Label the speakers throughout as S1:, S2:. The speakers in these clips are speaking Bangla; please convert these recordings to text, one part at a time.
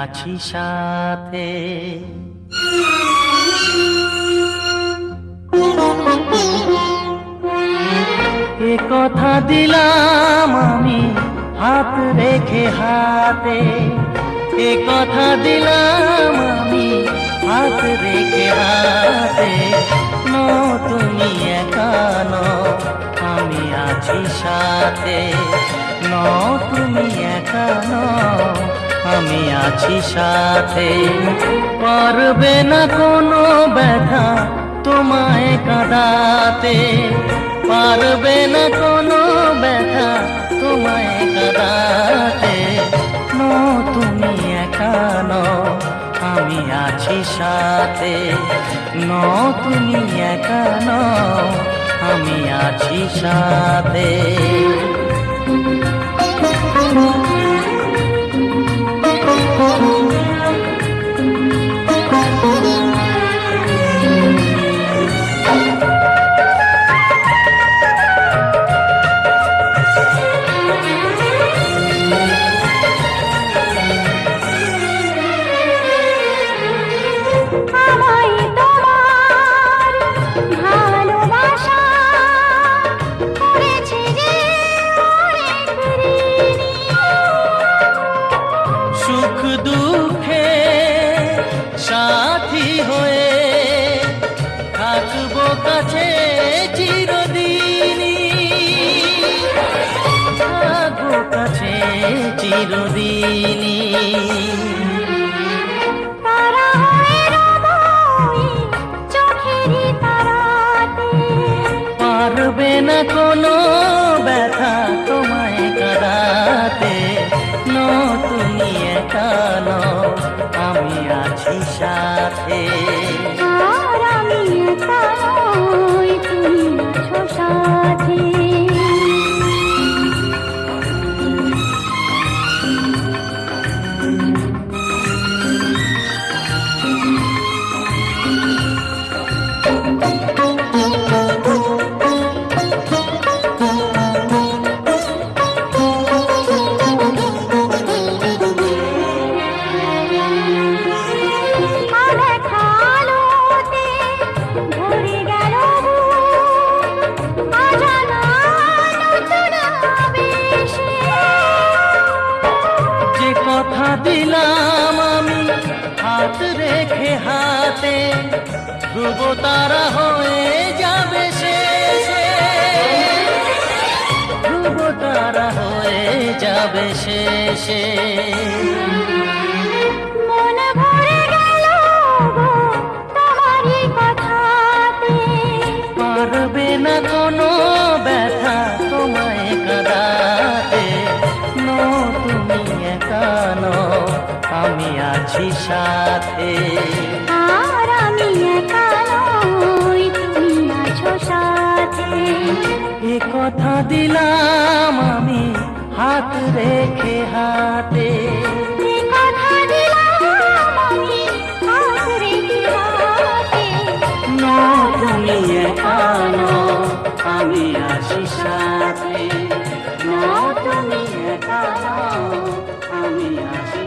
S1: আছি সাথে। এ কথা দিলাম আমি হাত রেখে হাতে, এ কথা দিলাম আমি হাত রেখে হাতে। তুমি একা নও, আমি আছি সাথে। তুমি একা নও, আমি আছি সাথে। পারবে না কোনো ব্যথা তোমায় কাঁদাতে, পারবে না কোনো ব্যথা তোমায় কাঁদাতে। তুমি একা নও, আমি আছি সাথে। তুমি একা নও, আমি আছি সাথে। সুখ দুঃখে সাথী হয়ে থাকবো কাছে চিরদিনই, থাকবো কাছে চিরদিনই। পারবে না কোনো ব্যথা তোমায় কাঁদাতে। তুমি একা নও, আমি আছি সাথে।
S2: আমি একা নই, তুমি আছো সাথে।
S1: কথা দিলাম আমি হাত রেখে হাতে, ধ্রুব তারা হয়ে যাবে শেষে, ধ্রুব তারা হয়ে যাবে শেষে।
S2: মন ভরে গেল গো তোমারই কথাতে,
S1: পারবে না কোনো ব্যথা তোমায় কাঁদাতে। তুমি একা নও, আমি আছি সাথে।
S2: আর আমি একা নই, তুমি আছো সাথে।
S1: এ কথা দিলাম আমি হাত রেখে হাতে,
S2: এ কথা দিলাম আমি হাত রেখে হাতে।
S1: তুমি একা নও, আমি আছি সাথে। তুমি একা নও, আমি আছি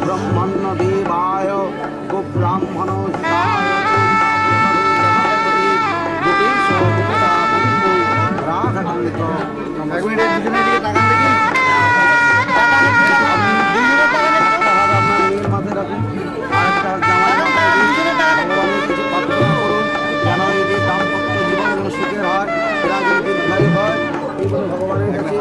S3: ব্রহ্মণ্য দেবায় গো ব্রাহ্মণ সুখের হয়, এরা যদি দীর্ঘায়ু হয়, ভগবানের কাছে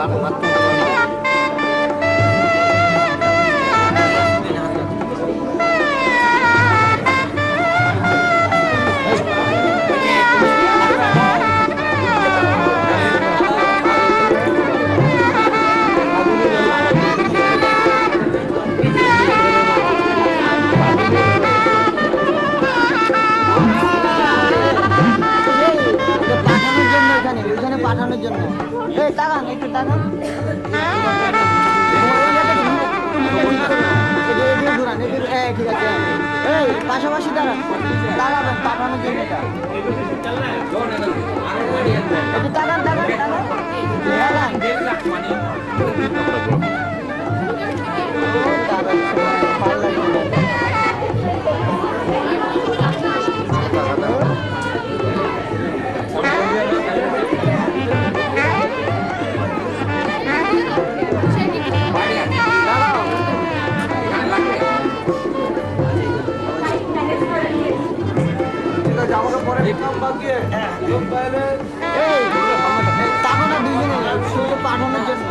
S3: আছে এই পাশাপাশি দাঁড়ান দাঁড়াবেন পাঠানোর জন্য এটা একটু দাঁড়ান দাঁড়ান দাঁড়ান ভালো লাগবে আমাকে পরে নাম বাকিয়ে লোক পাইলে এই তাকে না দুইজনে শুধু পাঠানোর জন্য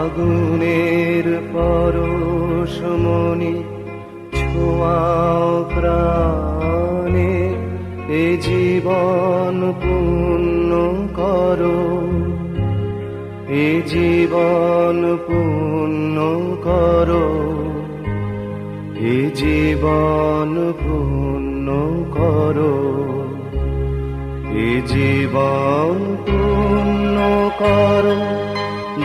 S4: আগুনের পরশমণি ছোঁয়াও প্রাণে এ জীবন পূর্ণ করো এ জীবন পূর্ণ করো এ জীবন পূর্ণ করো এ জীবন পূর্ণ করো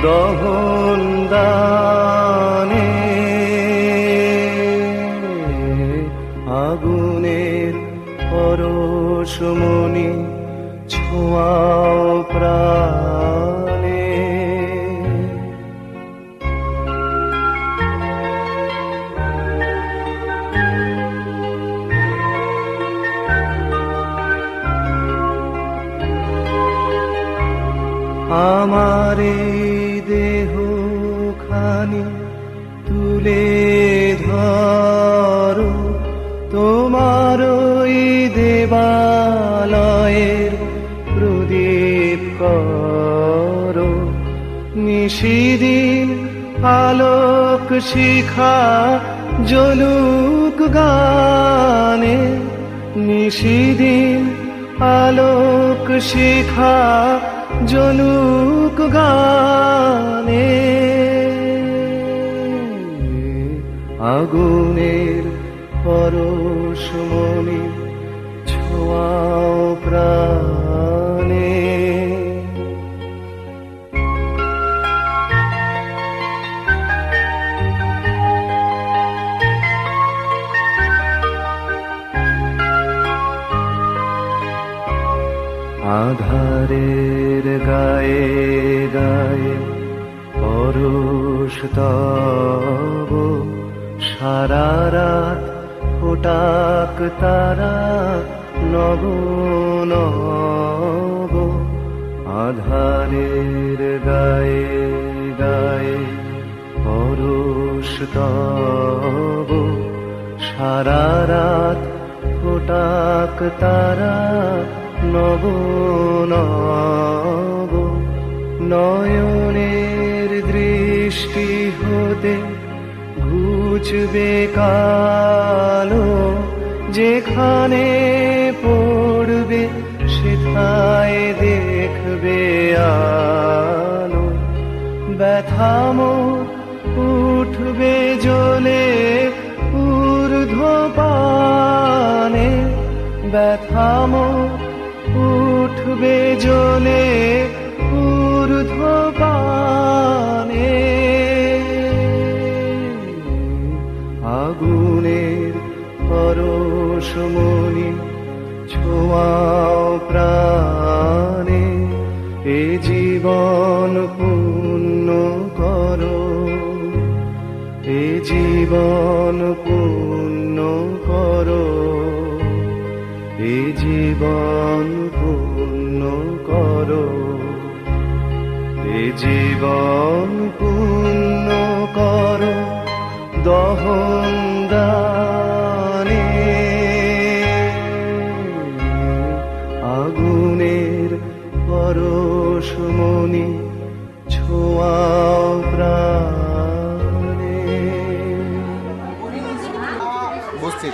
S4: দহন দানে আগুনের পরশমণি ছোঁয়াও প্রাণে আমার দেহ খানি তুলে ধরো তোমার ওই দেবালয়ের প্রদীপ করো নিশিদিন আলোক শিখা জ্বলুক গানে নিশিদিন আলোক শিখা জ্বলুক গানে আগুনের পরশমণি ছোঁয়াও প্রাণে আধারের গায়ে গায়ে পরশ তব সারা রাত ফোটাক তারা নব নব আধারের গায়ে গায়ে পরশ তব সারা রাত ফোটাক তারা নব নব নয়নের দৃষ্টি হতে ঘুচবে কালো যেখানে পড়বে সেথায় দেখবে আলো ব্যথামো উঠবে জ্বলে ঊর্ধ্ব পানে ব্যথামো উঠবে জ্বলে ঊর্ধ্ব পানে আগুনের পরশমণি ছোঁয়াও প্রাণে এ জীবন পূর্ণ করো এ জীবন পূর্ণ করো এ জীবন পূর্ণ করো জীবন পূর্ণ করো দহন দানে, আগুনের পরশমণি ছোঁয়াও প্রাণে।
S3: বসছে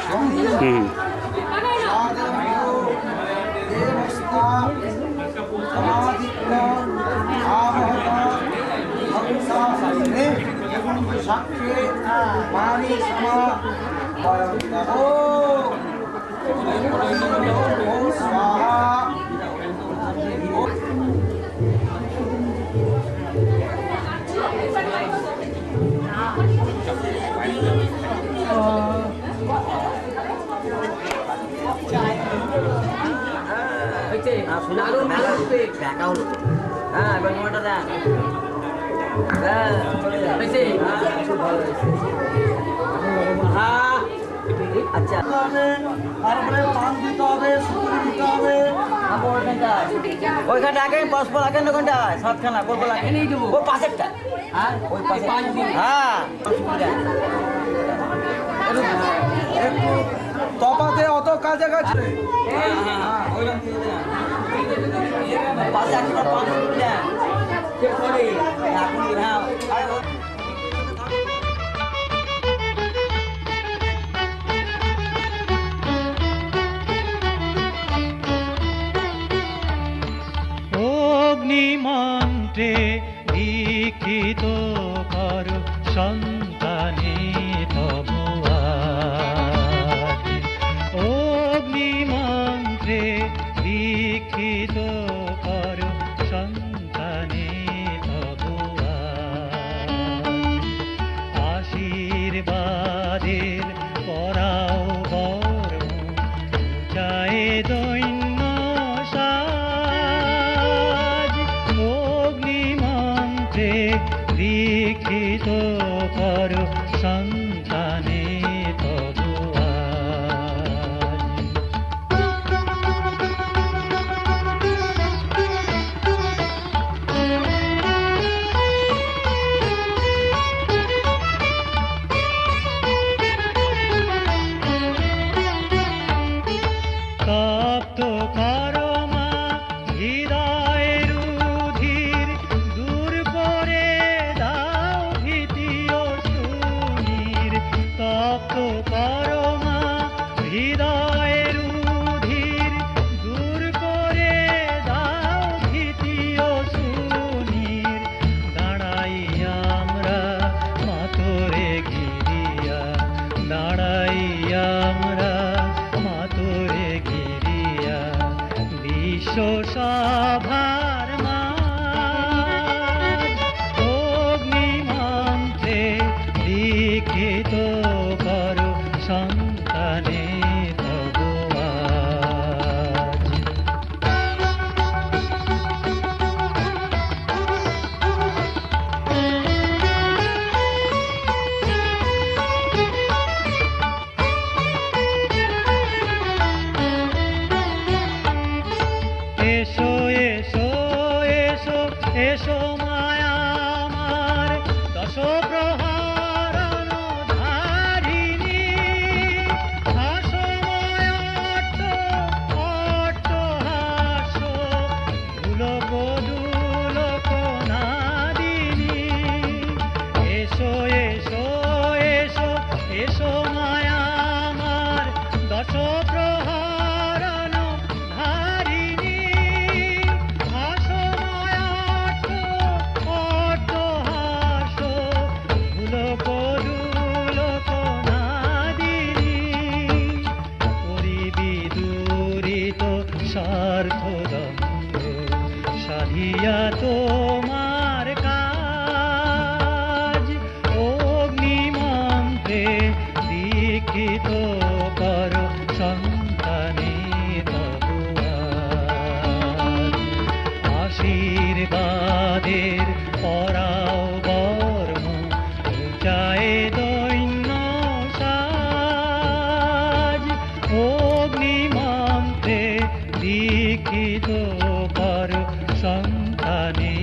S1: আচ্ছা পান দিতে হবে, সুপুরি দিতে হবে। ওইখানটা আগে পরস্পর আগে ওখানটা সাতখানা বলবো ও পাশেরটা, হ্যাঁ ওই পাশে হ্যাঁ
S3: একটু তফাতে অত কাছাকাছি
S1: পাশে একটা পান দেন হ্যাঁ।
S5: অগ্নিমন্ত্রে লিখিত কর সন্তানে তবু আজ। অগ্নিমন্ত্রে লিখিত কর সন্তানে তবু আজ। আশীর্বাদের পরাও বর্ম চায় দৈন্য সাজ। অগ্নিমন্ত্রে লিখিত কর সন্তানে তবু আজ। তপ্ত করো মা হৃদয়ের রুধির, দূর করে দাও ভীতি ও সুনীর। তপ্ত করো মা হৃদয়ের রুধির, দূর করে দাও ভীতি ও সুনীর। দাঁড়াই আমরা মাতরে ঘিরিয়া, দাঁড়াই আমরা মাতরে ঘিরিয়া, বিশ্ব সভার মাঝ। অগ্নিমন্ত্রে লিখিত করো সন্তানে তবু আজ। এসো এসো এসো এসো মায়া আমার দশ প্রহরণ ধারিণী। হাসো ময়ট্ট অট্ট হাসো, দুলক দুলক নাদিনী। এসো এসো এসো এসো মায়া আমার দশ প্রহরণ ধারিণী। হাসো ময়ট্ট অট্ট হাসো, দুলক দুলক নাদিনী। পরিবিদূরিত স্বার্থদম্ভ সাধিয়া তোমার কাজ। অগ্নিমন্ত্রে লিখিত কর সন্তানে তবু আজ। আশীর্বাদের পরাও বর্ম চায় দৈন্য সাজ। অগ্নিমন্ত্রে লিখিত কর সন্তানে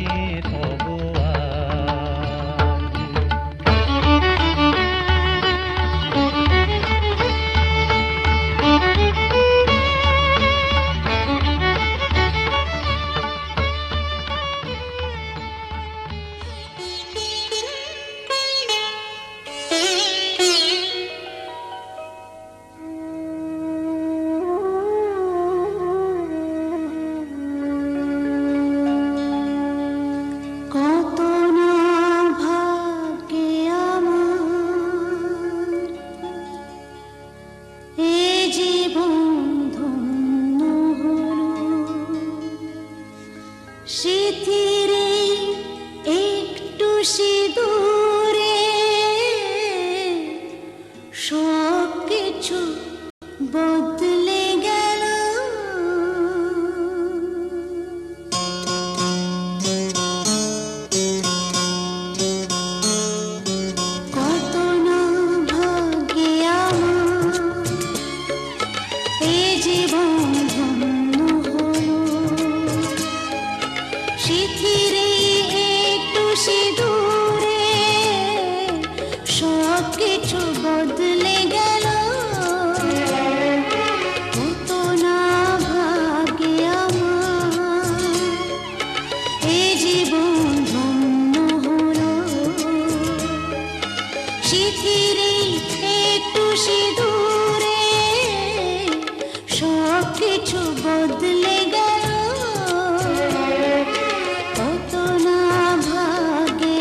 S2: সিঁদুরে সব কিছু বদলে গেল। কত না ভাগ্যে আমার এ জীবন ধন্য হলো। শিথিরে একটু সিঁদুরে সব কিছু বদলে গেল। কত না ভাগ্যে আমার এ জীবন ধন্য হলো। শিথিরে একটু সিঁদুরে সব কিছু বদলে গেল। কত না ভাগ্যে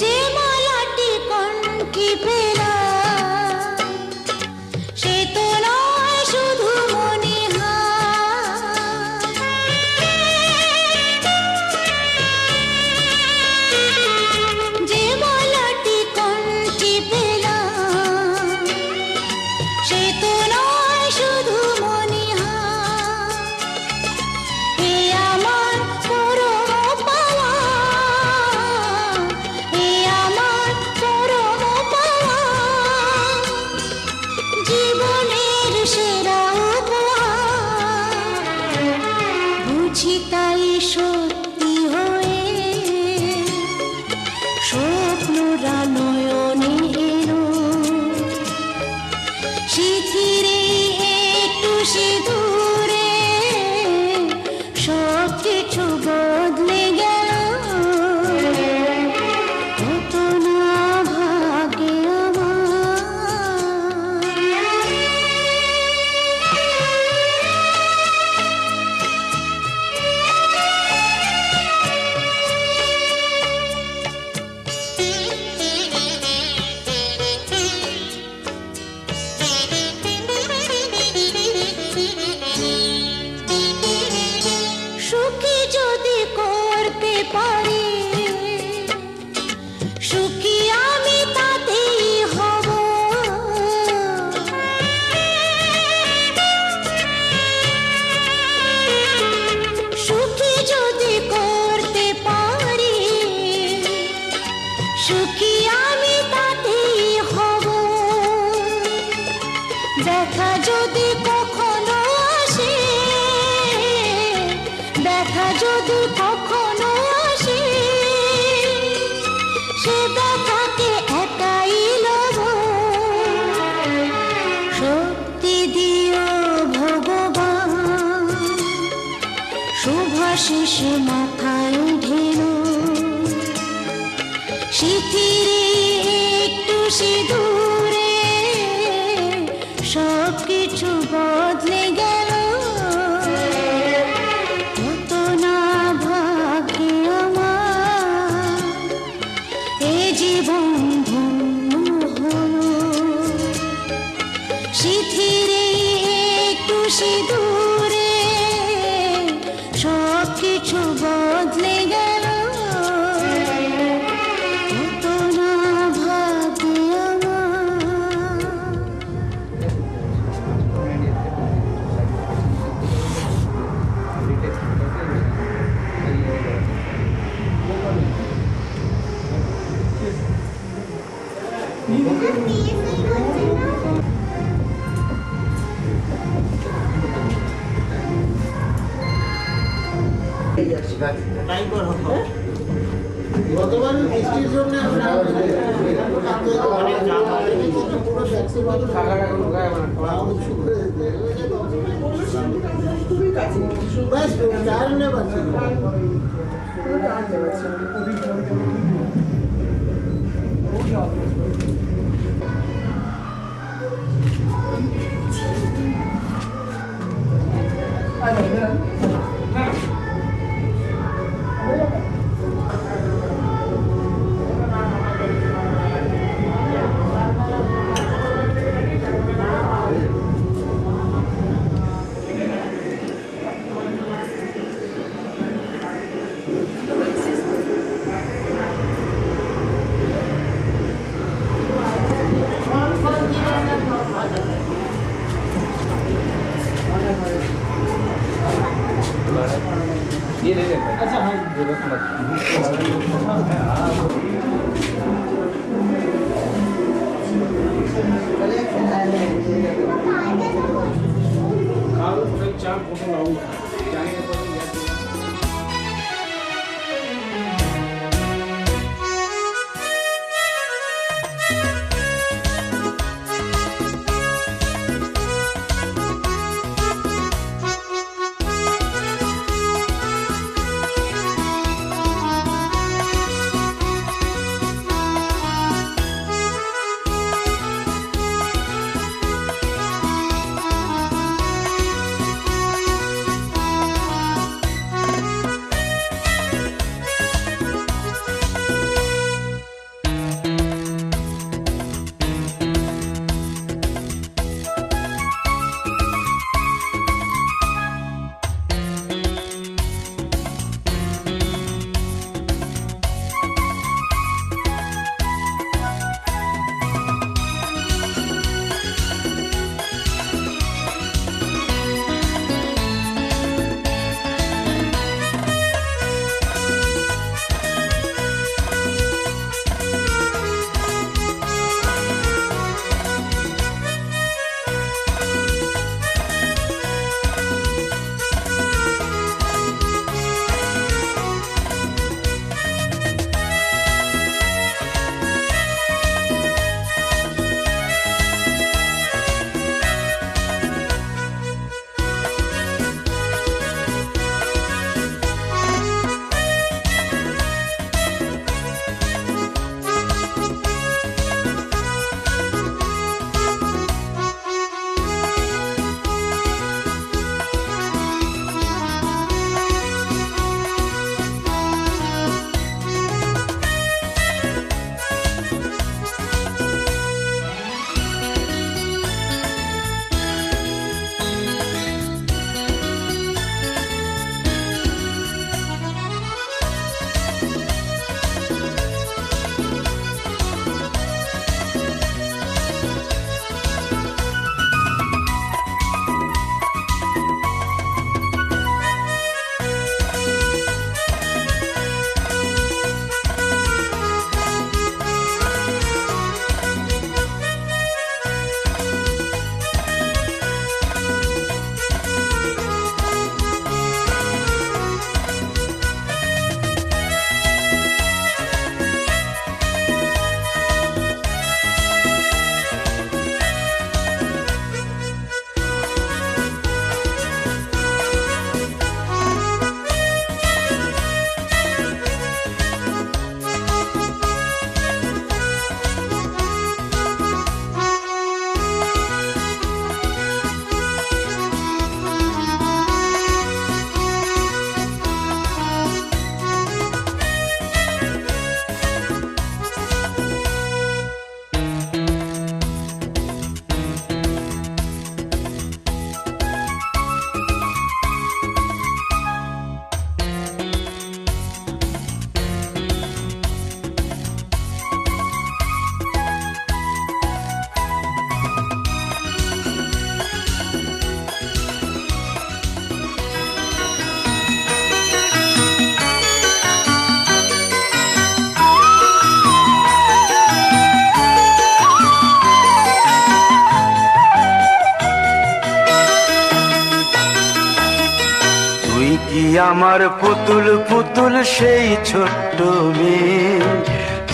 S2: যে মালাটি কণ্ঠে পেলাম সে তো নয় শুধু মণিহার। যে মালাটি কণ্ঠে পেলাম সে তো নয় শুধু মণিহার। এ আমার পরম পাওয়া, এ আমার পরম পাওয়া, জীবনের সেরা উপহার। বুঝি তাই সত্যি হয়ে স্বপ্নরা নয়নে এলো। শিথিরে একটু সিঁদুরে সব কিছু বদলে গেল। কত না ভাগ্যে সুখী যদি করতে পারি, সুখী আমি তাতেই হব। সুখী যদি করতে পারি, সুখী আমি তাতেই হব। দেখা যদি কখনো আসে, দেখা যদি কখনো আসে, সে ব্যথাকে একাই লব। শক্তি দিও ভগবান, শুভাশিস মাথায় ঢেলো। শিথিরে একটু সিঁদুরে সব কিছু বদলে গেল। কত না ভাগ্যে আমার এ জীবন ধন্য হলো। শিথিরে একটু সিঁদুরে সব কিছু বদলে গেল। কত না ভাগ্যে আমার।
S3: গতবার বৃষ্টির জন্য
S6: আমার পুতুল পুতুল সেই ছোট্ট মেয়ে,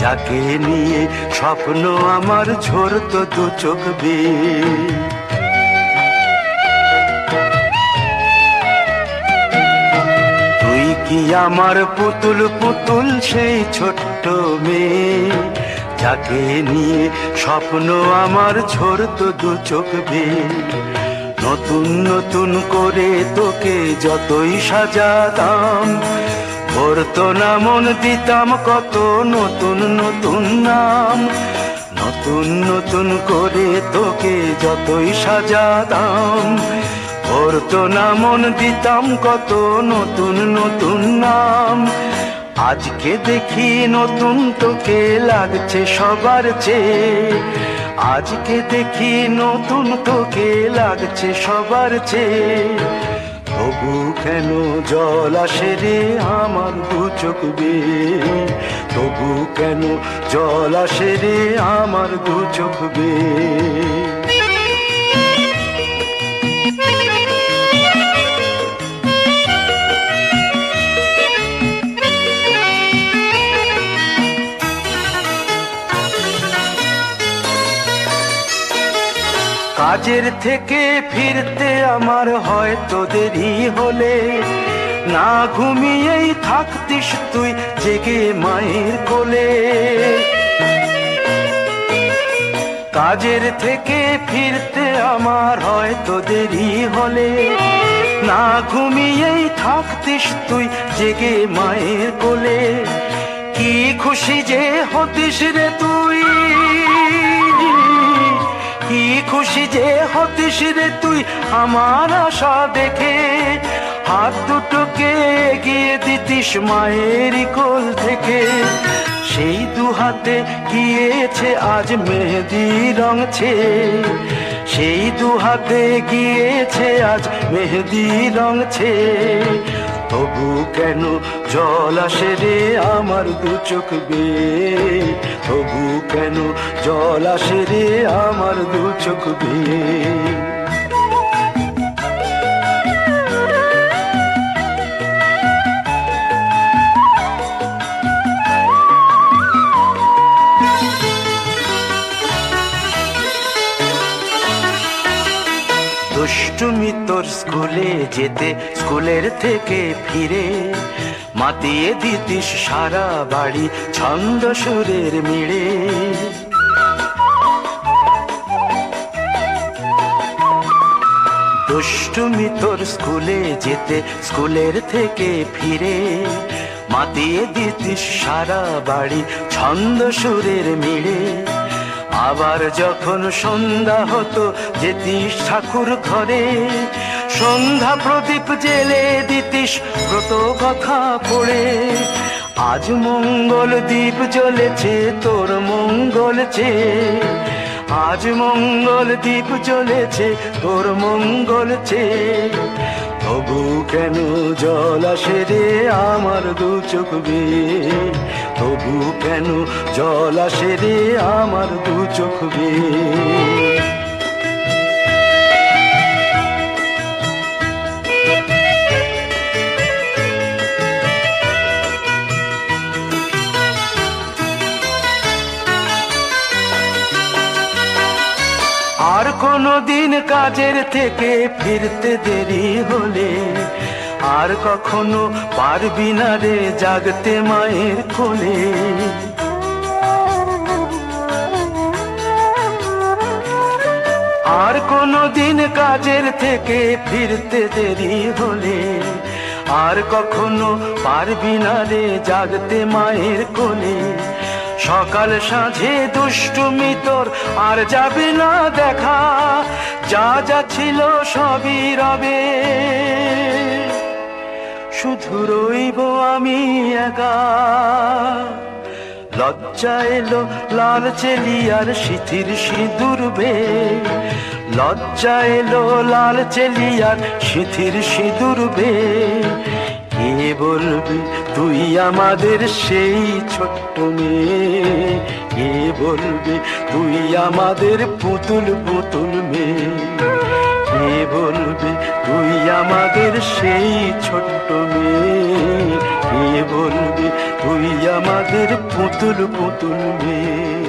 S6: যাকে নিয়ে স্বপ্ন আমার ঝরতো দু চোখ বেয়ে। তুই কি আমার পুতুল পুতুল সেই ছোট্ট মেয়ে, যাকে নিয়ে স্বপ্ন আমার ঝরতো দু চোখ বেয়ে। নতুন নতুন করে তোকে যতই সাজাতাম, ভরতো না মন দিতাম কত নতুন নতুন নাম। নতুন নতুন করে তোকে যতই সাজাতাম, ভরতো না মন দিতাম কত নতুন নতুন নাম। আজকে দেখি নতুন তোকে লাগছে সবার চেয়ে, আজকে দেখি নতুন তোকে লাগছে সবার চেয়ে। তবু কেন জল আসে রে আমার দু চোখ বেয়ে, তবু কেন জল আসে রে আমার দু চোখ বেয়ে। কাজের থেকে ফিরতে আমার হয়তো দেরি হলে, না ঘুমিয়েই থাকতিস তুই জেগে মায়ের কোলে। কাজের থেকে ফিরতে আমার হয়তো দেরি হলে, না ঘুমিয়েই থাকতিস তুই জেগে মায়ের কোলে। কি খুশি যে হতিস রে তুই, কি খুশি যে হতিস রে তুই আমার আশা দেখে। হাত দুটোকে এগিয়ে দিতিস মায়ের কোল থেকে, সেই দু হাতে গিয়েছে আজ মেহেদি রং ছেয়ে, সেই দু হাতে গিয়েছে আজ মেহেদি রং ছেয়ে। তবু কেন জল আসে রে আমার দু চোখ বেয়ে, তবু কেন জল আসে রে আমার দু চোখ বেয়ে। দুষ্টুমি তোর স্কুলে যেতে, স্কুলের থেকে ফিরে মাতিয়ে দিতিস সারা বাড়ি ছন্দ সুরের মিড়ে। দুষ্টুমি তোর স্কুলে যেতে, স্কুলের থেকে ফিরে মাতিয়ে দিতিস সারা বাড়ি ছন্দ সুরের মিড়ে। আবার যখন সন্ধ্যা হতো যেতিস ঠাকুর ঘরে, সন্ধ্যা প্রদীপ জেলে দিতিস ব্রত কথা পড়ে। আজ মঙ্গল দ্বীপ জ্বলেছে তোর মঙ্গল চেয়ে, আজ মঙ্গল দ্বীপ জ্বলেছে তোর মঙ্গল চেয়ে। তবু কেন জল আসে রে আমার দু চোখ বেয়ে, তবু কেন জল আসে রে আমার দু চোখ বেয়ে। আর কোনদিন কাজের থেকে ফিরতে দেরি হলে, আর কখনো পারবি না রে জাগতে মায়ের কোলে। আর কোনদিন কাজের থেকে ফিরতে দেরি হলে, আর কখনো পারবি না রে জাগতে মায়ের কোলে। সকাল সাঁঝে দুষ্টুমি তোর আর যাবে না দেখা, যা যা ছিল সবই রবে, শুধু রইব আমি একা। লজ্জা এলো লাল চেলিয়ার সিথির সিঁদুর বেয়ে, লজ্জা এলো লাল চেলিয়ার সিথির সিঁদুর বেয়ে। কে বলবি তুই আমাদের সেই ছোট্ট মেয়ে, কে বলবি তুই আমাদের পুতুল পুতুল মেয়ে। কে বলবি তুই আমাদের সেই ছোট্ট মেয়ে, কে বলবি তুই আমাদের পুতুল পুতুল মেয়ে।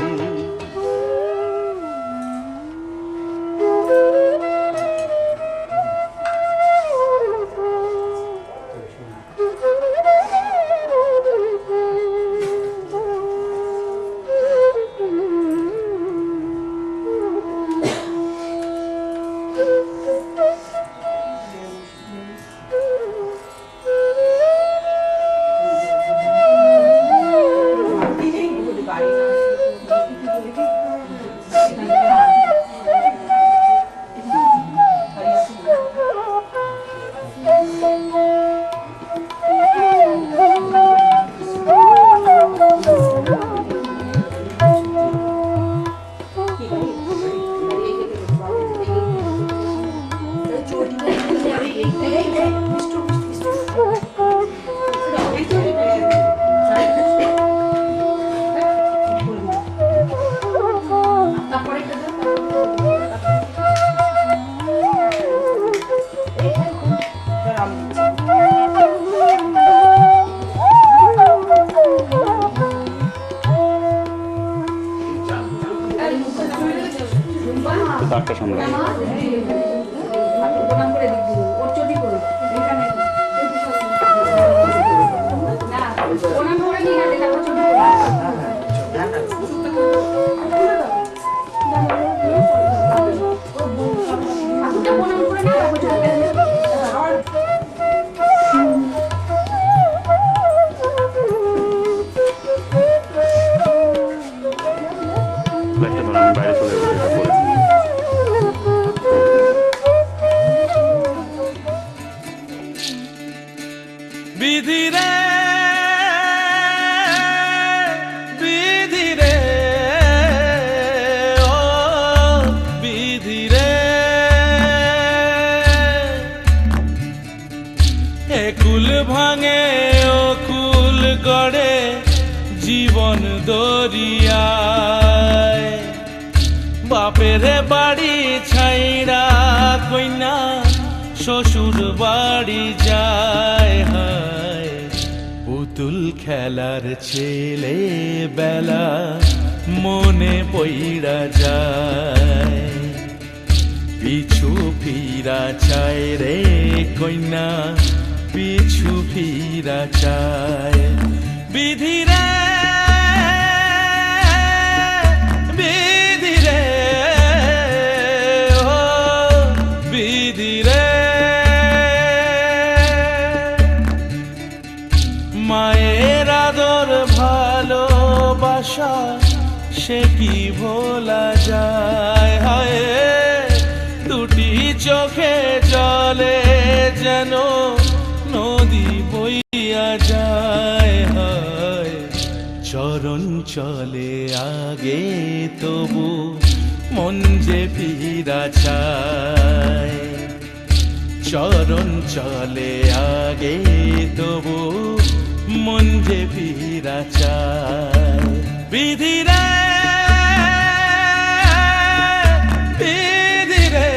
S7: চারটে সামনে বাইরে চলে যাবো
S6: বিধি রে বিধি রে ও বিধি রে একুল ভাঙে ও কুল গড়ে জীবন দরিয়ায় বাপের বাড়ি ছাইড়া কইনা শ্বশুর বাড়ি যায় হায় পুতুল খেলার ছেলে বেলা মনে পইড়া যায় পিছু ফিরা চায় রে কইনা পিছু ফিরা চায় বিধি রে বিধি রে ও বিধি রে মায়ের আদর ভালোবাসা সে কি ভোলা যায় হায় দুটি চোখে জলে যেন নদী বইয়া যায় হায় চরণ চলে আগে তবু মন যে ফিরা চায় চরণ চলে আগে তবু মন যে ফিরা চায় বিধি রে বিধি রে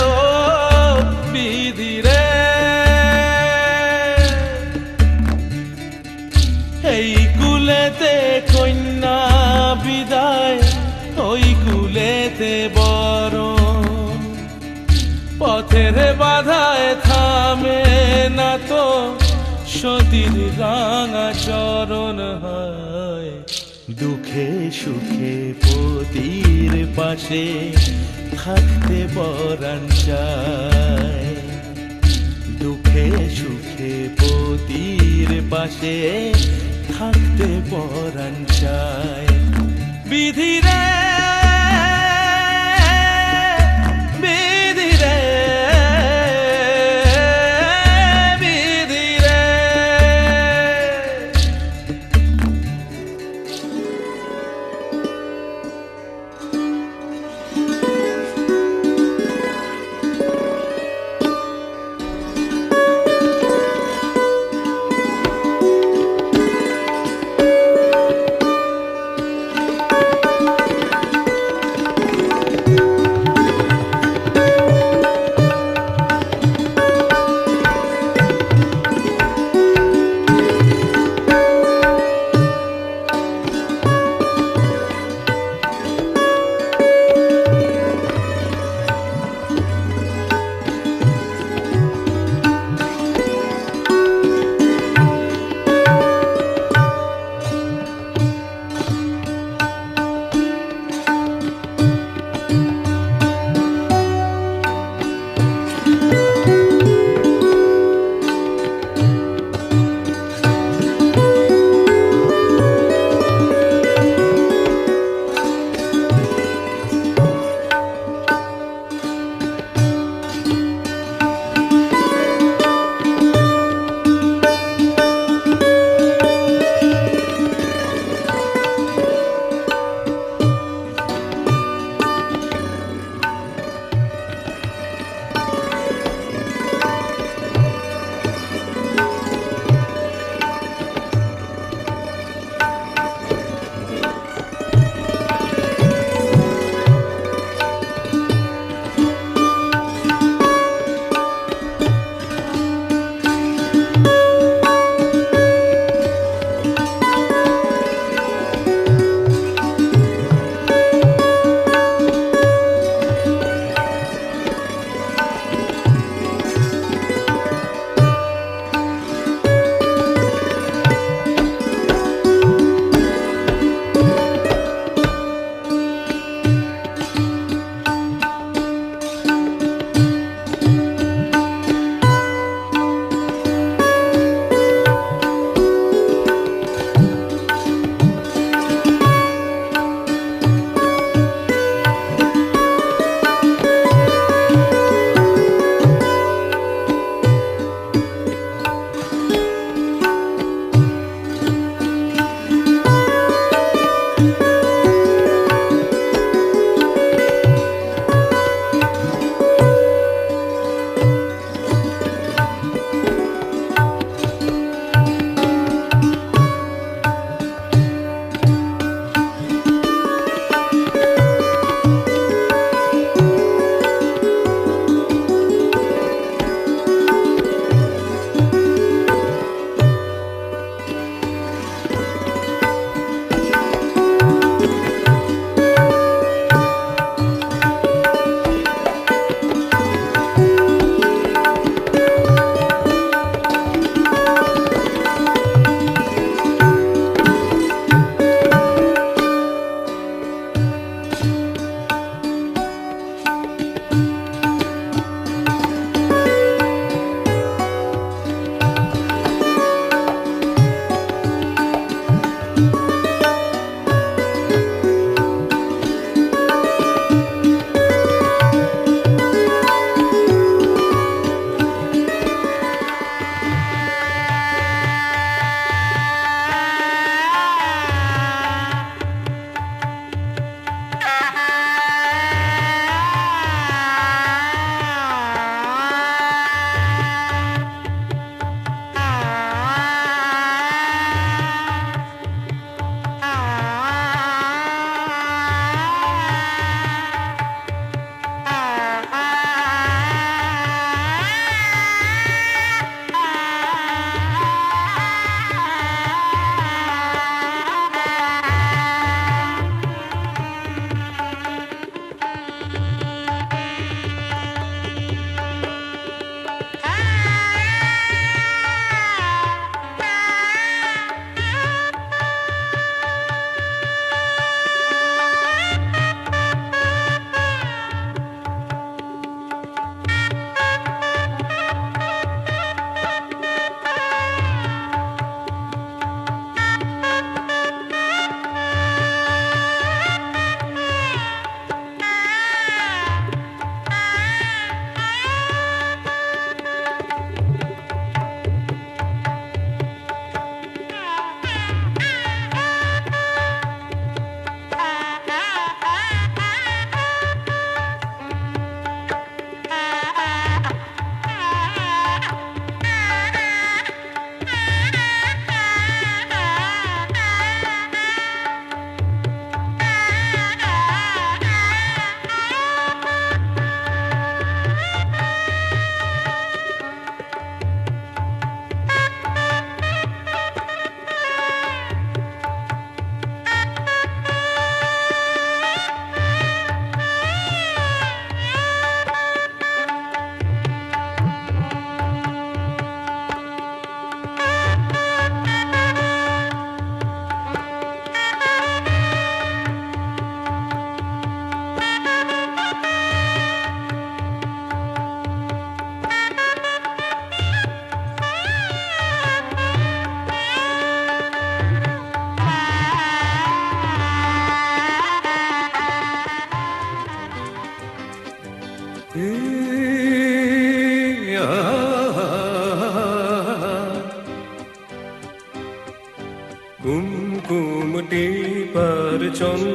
S6: ও বিধি রে এই কুলেতে কন্যা বিদায় ওই কুলেতে বড় পথের বাধায় থামে না তো সতীর রাঙা চরণ হয় দুঃখে সুখে পতির পাশে থাকতে পরাণ চায় দুঃখে সুখে পতির পাশে থাকতে পরাণ চায় বিধি রে বিধি রে বিধি রে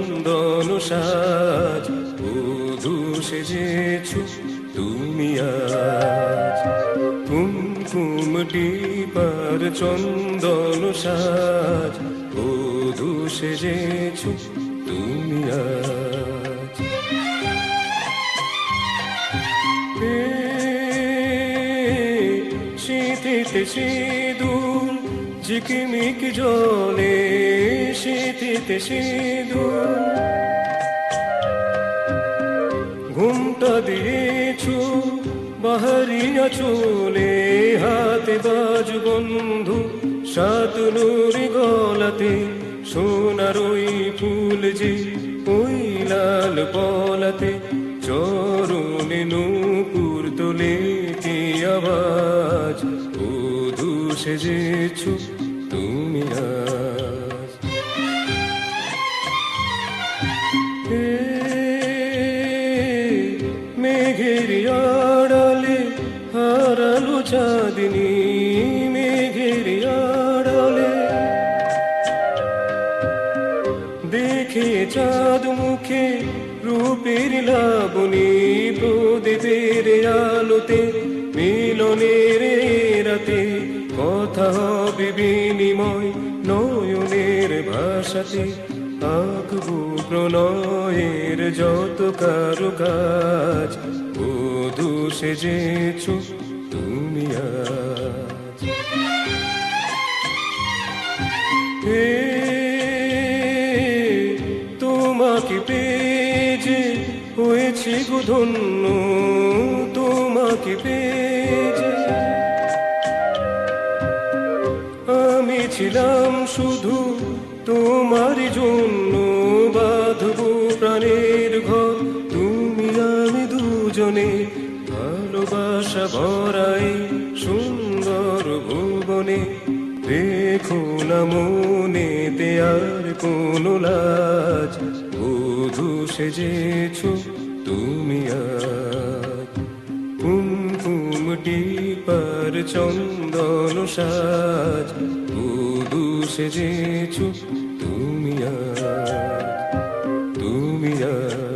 S8: চন্দন সাজ বধূ সেজেছো তুমি আজ কুমকুম টিপার চন্দন সাজ বধূ সেজেছো তুমি আজ শীতিতে সিঁদুর ঝিকিমিকি জলে শীতিতে সিঁদুর ঘুমটা দিয়েছো বাহারিয়া চলে হাতে বাজ বন্ধু সাত নুরি গলাতে সোনার ওই ফুল যে ওই লাল পলাতে চরণে নূপুর তোলে কি আওয়াজ বধূ সেজেছো তুমি আজ মেঘের আড়ালে হারালো চাঁদনি মেঘের আড়ালে দেখে চাঁদ মুখে রূপের লাবণী প্রদীপের আলোতে মিলনের রাতে কথা হবে বিনিময় নয়নের ভাষাতে আঁকবো প্রণয়ের যত কারুকাজ বধূ সেজেছো তুমি আজ তোমাকে পেয়ে হয়েছি গো ধন্য তোমাকে পেয়ে আমি ছিলাম শুধু তোমার জন্য বাঁধবো প্রাণের ঘর তুমি আমি দুজনে ভালোবাসা ভরাই সুন্দর ভুবনে দেখো না মনেতে আর কোনো লাজ বধূ সেজেছো তুমি আজ কুমকুম টিপার চন্দন সাজ বধূ সেজেছো তুমি আজ তুমি আজ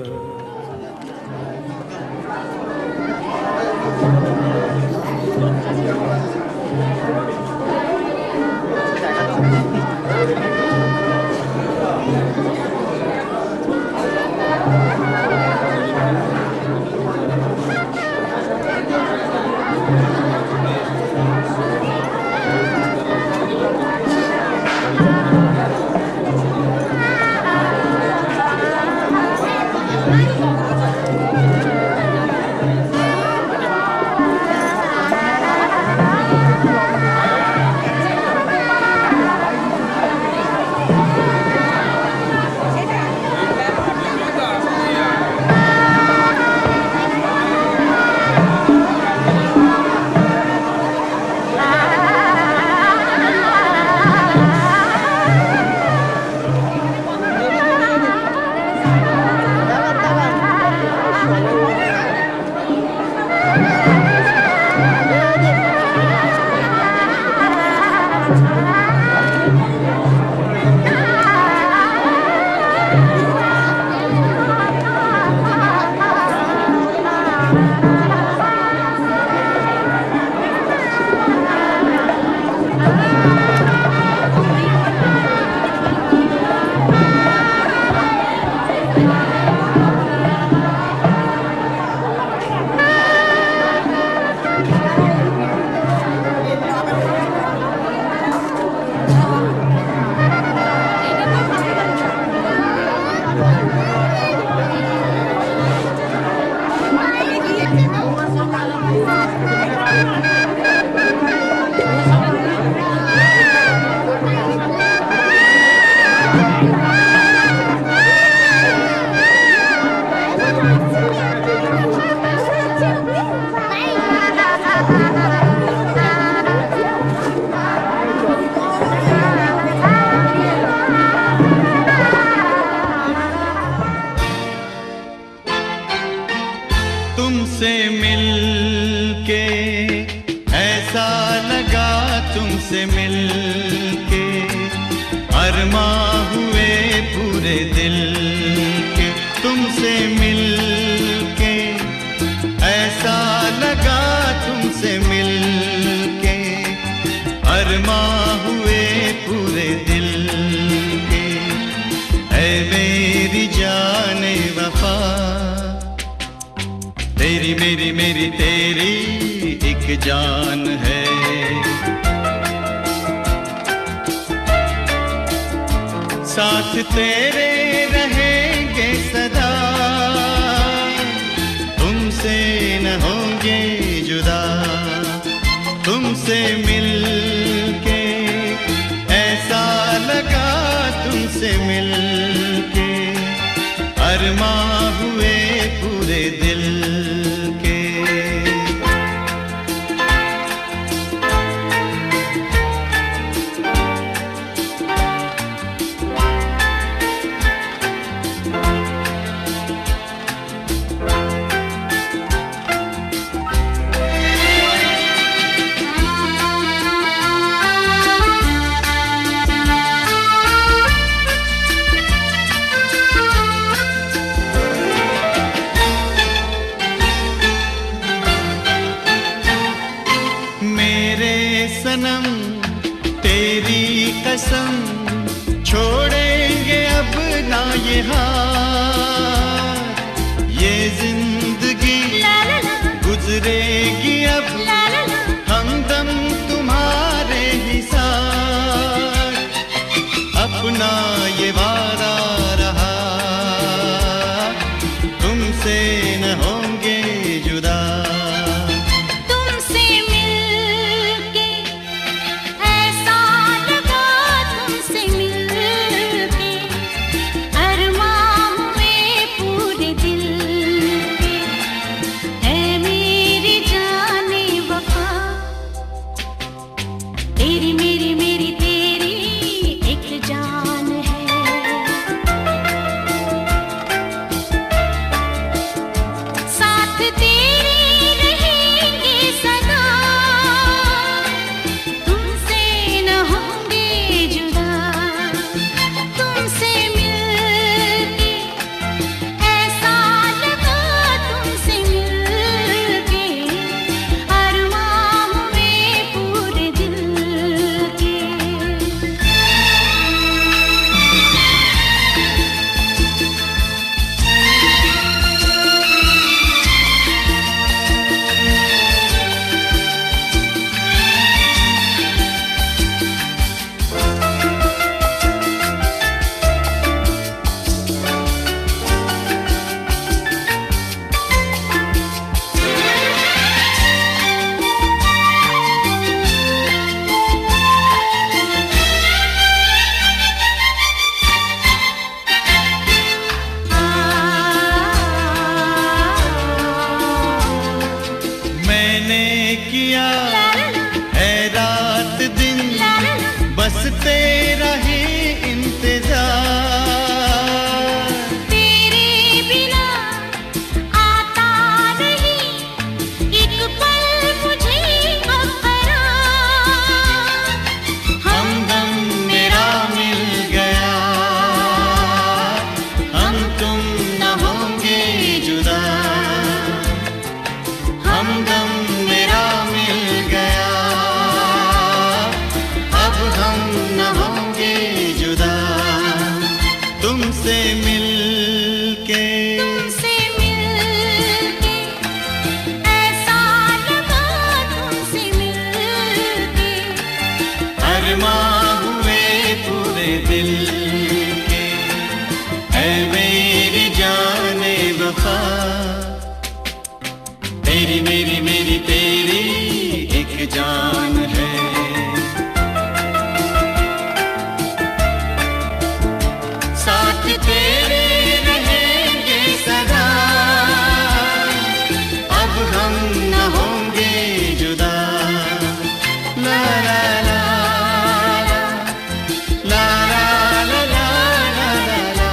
S9: तुमसे मिलके ऐसा लगा तुमसे मिलके अरमा हुए पूरे दिल मेरी मेरी तेरी एक जान है। साथ तेरे रहेंगे सदा, तुमसे न होंगे जुदा। तुमसे मिलके ऐसा लगा, तुमसे मिलके अरमां हुए पूरे दिल के। सनम तेरी कसम, छोड़ेंगे अब ना ये हाथ। ये जिंदगी गुजरेगी अब हमदम तुम्हारे ही साथ। अपना ये वादा रहा, तुमसे न होंगे जुदा। किया है रात दिन बस तेरा ही इंतजार।
S2: तेरे बिना आता नहीं एक पल मुझे अब करार।
S9: हमदम मेरा मिल गया, हम तुम न होंगे जुदा। हमदम मेरा मिल गया, अब हम न होंगे जुदा। तुमसे मिलके
S2: ऐसा लगा, तुमसे मिलके
S9: अरमां हुए पूरे दिल के। ऐ मेरी जाने वफा, तेरी मेरी मेरी तेरी एक जान है। साथ तेरे रहेंगे सदा, अब हम न होंगे जुदा। ला ला ला ला ला ला ला ला ला ला ला।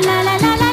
S2: লা লা লা লা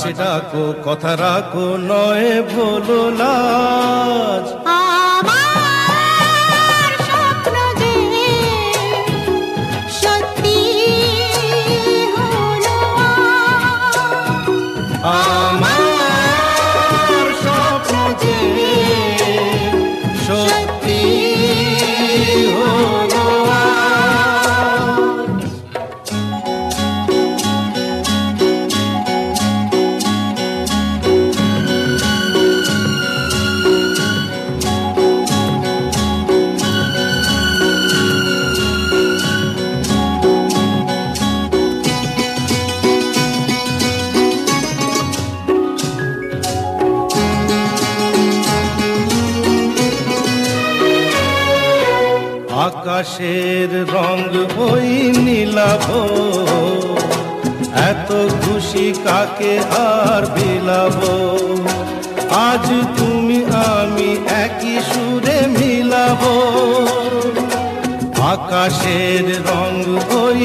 S8: কাছে ডাকো কথা রাখো নয় ভোলো লাজ
S2: আমার স্বপ্ন যে সত্যি হলো
S8: আমার স্বপ্ন যে সত্যি হলো আকাশের রং ওই নীলাভ এত খুশি কাকে আর বিলাবো আজ তুমি আমি একই সুরে মিলাবো আকাশের রং ওই